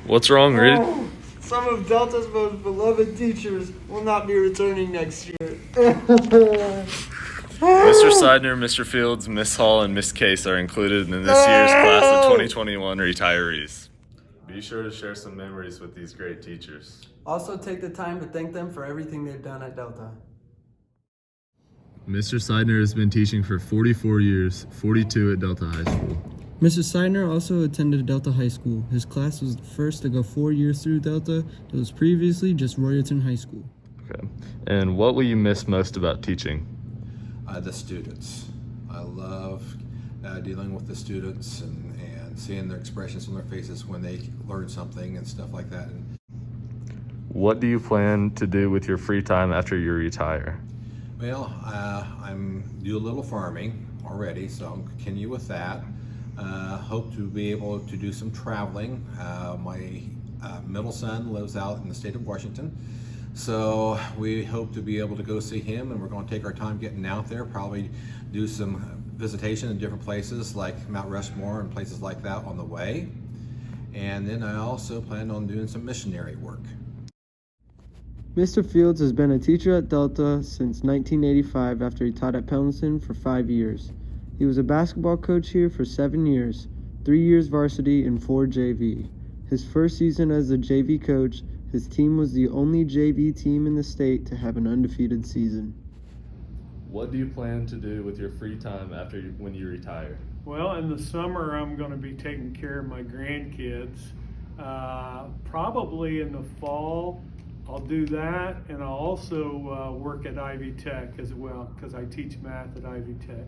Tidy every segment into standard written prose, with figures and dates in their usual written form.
What's wrong, Reed? Some of Delta's most beloved teachers will not be returning next year. Mr. Seidner, Mr. Fields, Miss Hall, and Miss Case are included in this year's class of 2021 retirees. Be sure to share some memories with these great teachers. Also take the time to thank them for everything they've done at Delta. Mr. Seidner has been teaching for 44 years, 42 at Delta High School. Mr. Seidner also attended Delta High School. His class was the first to go 4 years through Delta. It was previously just Royalton High School. Okay. And what will you miss most about teaching? The students. I love dealing with the students and seeing their expressions on their faces when they learn something and stuff like that. What do you plan to do with your free time after you retire? Well, I'm do a little farming already, so I'll continue with that. Hope to be able to do some traveling. My middle son lives out in the state of Washington, so we hope to be able to go see him, and we're going to take our time getting out there, probably do some visitation in different places like Mount Rushmore and places like that on the way. And then I also plan on doing some missionary work. Mr. Fields has been a teacher at Delta since 1985 after he taught at Pendleton for 5 years. He was a basketball coach here for 7 years, 3 years varsity and 4 JV. His first season as a JV coach, his team was the only JV team in the state to have an undefeated season. What do you plan to do with your free time when you retire? Well, in the summer, I'm going to be taking care of my grandkids. Probably in the fall, I'll do that, and I'll also work at Ivy Tech as well, because I teach math at Ivy Tech.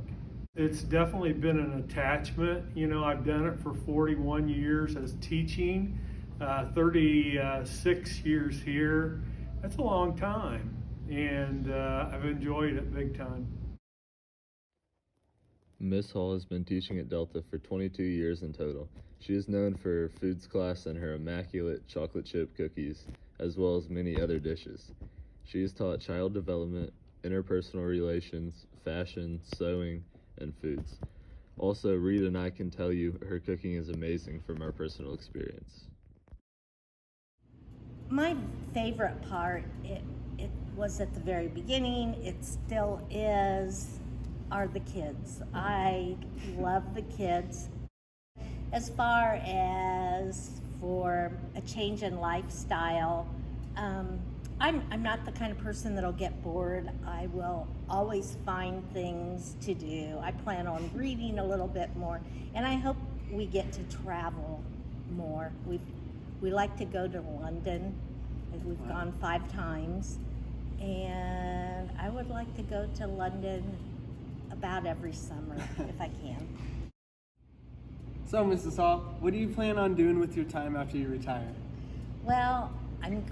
It's definitely been an attachment. You know, I've done it for 41 years as teaching, 36 years here. That's a long time, and I've enjoyed it big time. Miss Hall has been teaching at Delta for 22 years in total. She is known for her foods class and her immaculate chocolate chip cookies, as well as many other dishes. She has taught child development, interpersonal relations, fashion, sewing, and foods. Also, Reed and I can tell you her cooking is amazing from our personal experience. My favorite part, it was at the very beginning, it still is, are the kids. I love the kids. As far as for a change in lifestyle, I'm not the kind of person that'll get bored. I will always find things to do. I plan on reading a little bit more, and I hope we get to travel more. We like to go to London. We've gone 5 times, and I would like to go to London about every summer if I can. So, Mrs. Hall, what do you plan on doing with your time after you retire? Well, I'm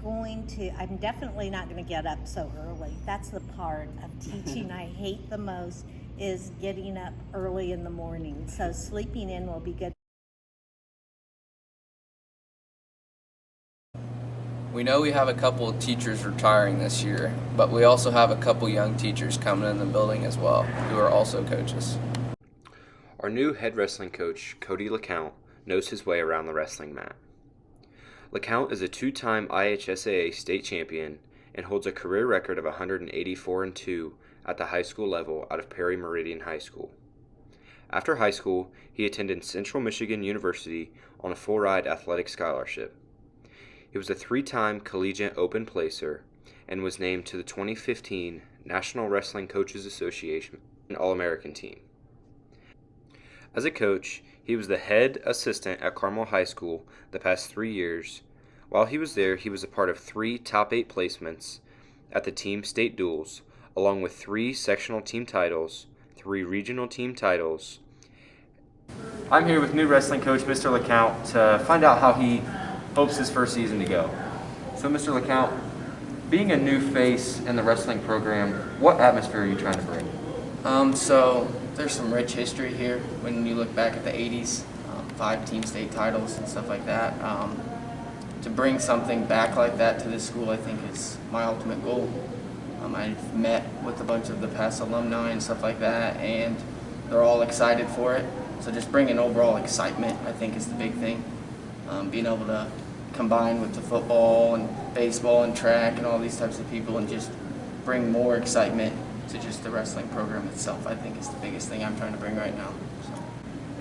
definitely not going to get up so early. That's the part of teaching I hate the most, is getting up early in the morning. So sleeping in will be good. We know we have a couple of teachers retiring this year, but we also have a couple young teachers coming in the building as well, who are also coaches. Our new head wrestling coach, Cody LeCount, knows his way around the wrestling mat. LeCount is a 2-time IHSAA state champion and holds a career record of 184-2 at the high school level out of Perry Meridian High School. After high school, he attended Central Michigan University on a full-ride athletic scholarship. He was a 3-time collegiate open placer and was named to the 2015 National Wrestling Coaches Association All-American team. As a coach, he was the head assistant at Carmel High School the past 3 years. While he was there, he was a part of 3 top 8 placements at the team state duels, along with 3 sectional team titles, 3 regional team titles. I'm here with new wrestling coach, Mr. LeCount, to find out how he hopes his first season to go. So, Mr. LeCount, being a new face in the wrestling program, what atmosphere are you trying to bring? So there's some rich history here when you look back at the 80s, 5 team state titles and stuff like that. To bring something back like that to this school, I think, is my ultimate goal. I've met with a bunch of the past alumni and stuff like that, and they're all excited for it. So just bringing overall excitement, I think, is the big thing. Being able to combine with the football and baseball and track and all these types of people and just bring more excitement to just the wrestling program itself, I think, is the biggest thing I'm trying to bring right now. So.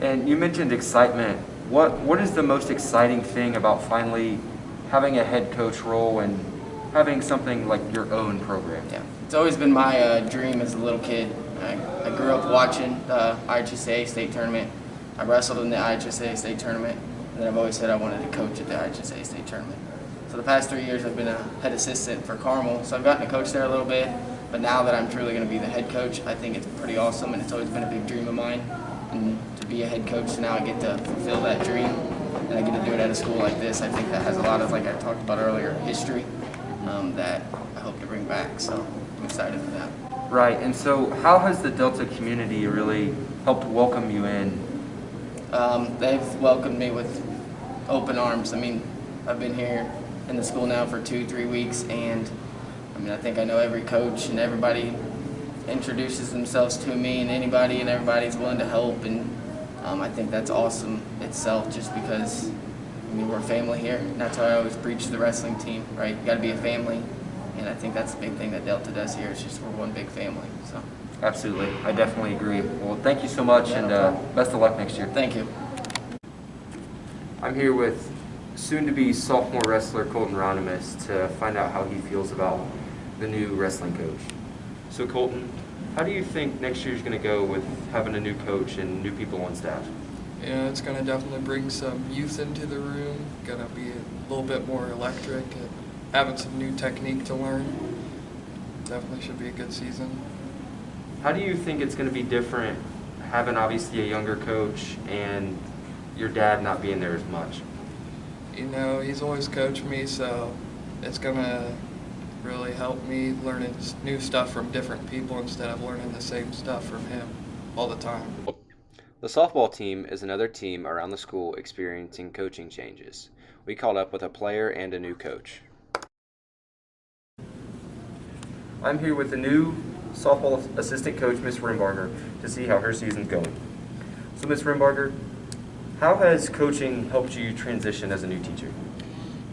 And you mentioned excitement. What is the most exciting thing about finally having a head coach role and having something like your own program? Yeah, it's always been my dream as a little kid. I grew up watching the IHSA state tournament. I wrestled in the IHSA state tournament, and then I've always said I wanted to coach at the IHSA state tournament. So the past 3 years I've been a head assistant for Carmel, so I've gotten to coach there a little bit, but now that I'm truly going to be the head coach, I think it's pretty awesome, and it's always been a big dream of mine. And to be a head coach, so now I get to fulfill that dream, and I get to do it at a school like this. I think that has a lot of, like I talked about earlier, history that I hope to bring back, so I'm excited for that. Right, and so how has the Delta community really helped welcome you in? They've welcomed me with open arms. I mean, I've been here in the school now for 2-3 weeks, and I mean, I think I know every coach, and everybody introduces themselves to me, and everybody's willing to help, and I think that's awesome itself, just because I mean, we're a family here, and that's how I always preach to the wrestling team, right? You got to be a family, and I think that's the big thing that Delta does here. It's just we're one big family. So. Absolutely, I definitely agree. Well, thank you so much, and best of luck next year. Thank you. I'm here with soon-to-be sophomore wrestler Colton Ronimus to find out how he feels about the new wrestling coach. So Colton, how do you think next year's going to go with having a new coach and new people on staff? Yeah, it's going to definitely bring some youth into the room, going to be a little bit more electric, and having some new technique to learn. Definitely should be a good season. How do you think it's going to be different having obviously a younger coach and your dad not being there as much? You know, he's always coached me, so it's going to really help me learning new stuff from different people instead of learning the same stuff from him all the time. The softball team is another team around the school experiencing coaching changes. We caught up with a player and a new coach. I'm here with the new softball assistant coach, Miss Rimbarger, to see how her season's going. So, Miss Rimbarger, how has coaching helped you transition as a new teacher?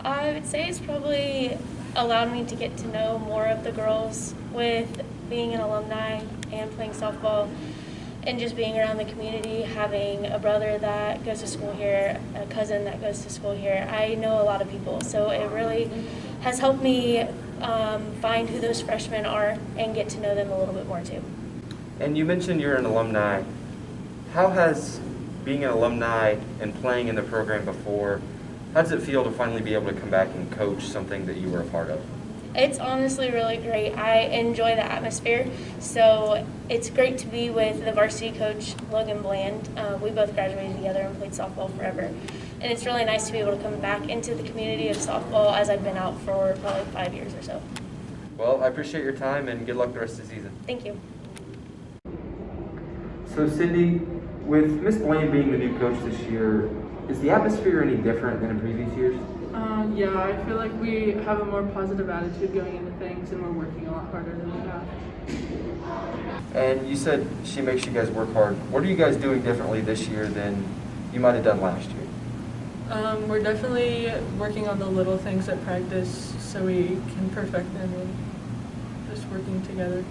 I would say it's probably allowed me to get to know more of the girls with being an alumni and playing softball and just being around the community, having a brother that goes to school here, a cousin that goes to school here. I know a lot of people, so it really has helped me find who those freshmen are and get to know them a little bit more too. And you mentioned you're an alumni. How has being an alumni and playing in the program before, how does it feel to finally be able to come back and coach something that you were a part of? It's honestly really great. I enjoy the atmosphere, so it's great to be with the varsity coach, Logan Bland. We both graduated together and played softball forever, and it's really nice to be able to come back into the community of softball as I've been out for probably 5 years or so. Well, I appreciate your time, and good luck the rest of the season. Thank you. So, Cindy, with Miss Bland being the new coach this year, is the atmosphere any different than in previous years? Yeah, I feel like we have a more positive attitude going into things, and we're working a lot harder than we have. And you said she makes you guys work hard. What are you guys doing differently this year than you might have done last year? We're definitely working on the little things at practice so we can perfect them and just working together.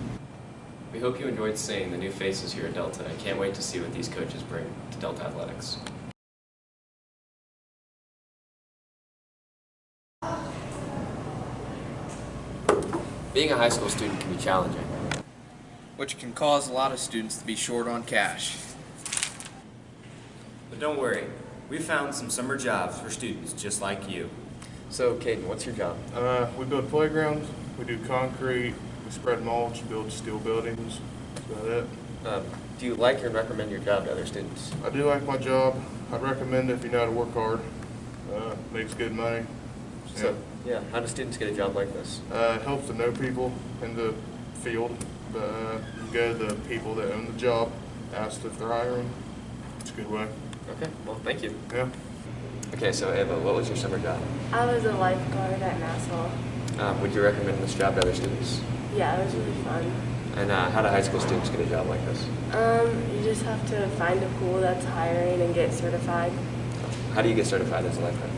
We hope you enjoyed seeing the new faces here at Delta and can't wait to see what these coaches bring to Delta Athletics. Being a high school student can be challenging, which can cause a lot of students to be short on cash. But don't worry, we found some summer jobs for students just like you. So, Caden, what's your job? We build playgrounds, we do concrete, we spread mulch, build steel buildings. That's about it. Do you like and recommend your job to other students? I do like my job. I'd recommend it if you know how to work hard. Makes good money. So, yeah, how do students get a job like this? It helps to know people in the field. You go to the people that own the job, ask if they're hiring. It's a good way. Okay, well, thank you. Yeah. Okay, so Ava, what was your summer job? I was a lifeguard at Nassau. Would you recommend this job to other students? Yeah, it was really fun. And how do high school students get a job like this? You just have to find a pool that's hiring and get certified. How do you get certified as a lifeguard?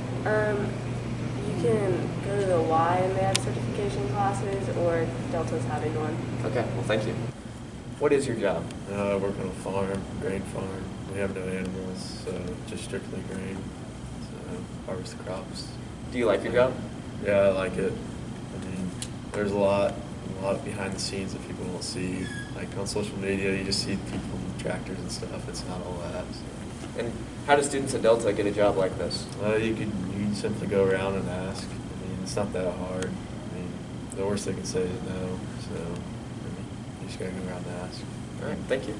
You can go to the Y and they have certification classes, or Delta's having one. Okay, well thank you. What is your job? I work on a farm, grain farm. We have no animals, so just strictly grain. So harvest the crops. Do you like your job? Yeah, I like it. I mean, there's a lot behind the scenes that people don't see. Like on social media, you just see people in tractors and stuff. It's not all that. So. And how do students at Delta get a job like this? You can simply go around and ask. I mean, it's not that hard. I mean, the worst they can say is no. So, I mean, you just gotta go around and ask. All right, thank you.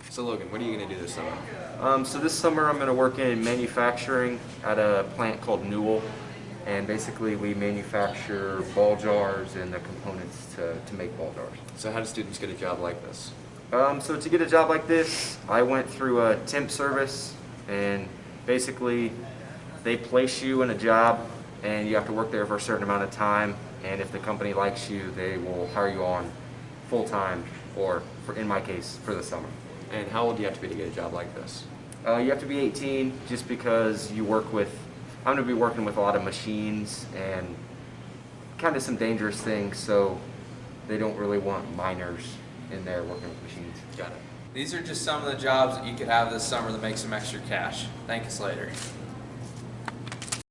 So Logan, what are you going to do this summer? So this summer I'm going to work in manufacturing at a plant called Newell, and basically we manufacture ball jars and the components to make ball jars. So how do students get a job like this? So to get a job like this, I went through a temp service, and basically they place you in a job and you have to work there for a certain amount of time, and if the company likes you, they will hire you on full-time, or in my case, for the summer. And how old do you have to be to get a job like this? You have to be 18 just because I'm going to be working with a lot of machines and kind of some dangerous things, so they don't really want minors in there working with machines. Got it. These are just some of the jobs that you could have this summer to make some extra cash. Thank us later.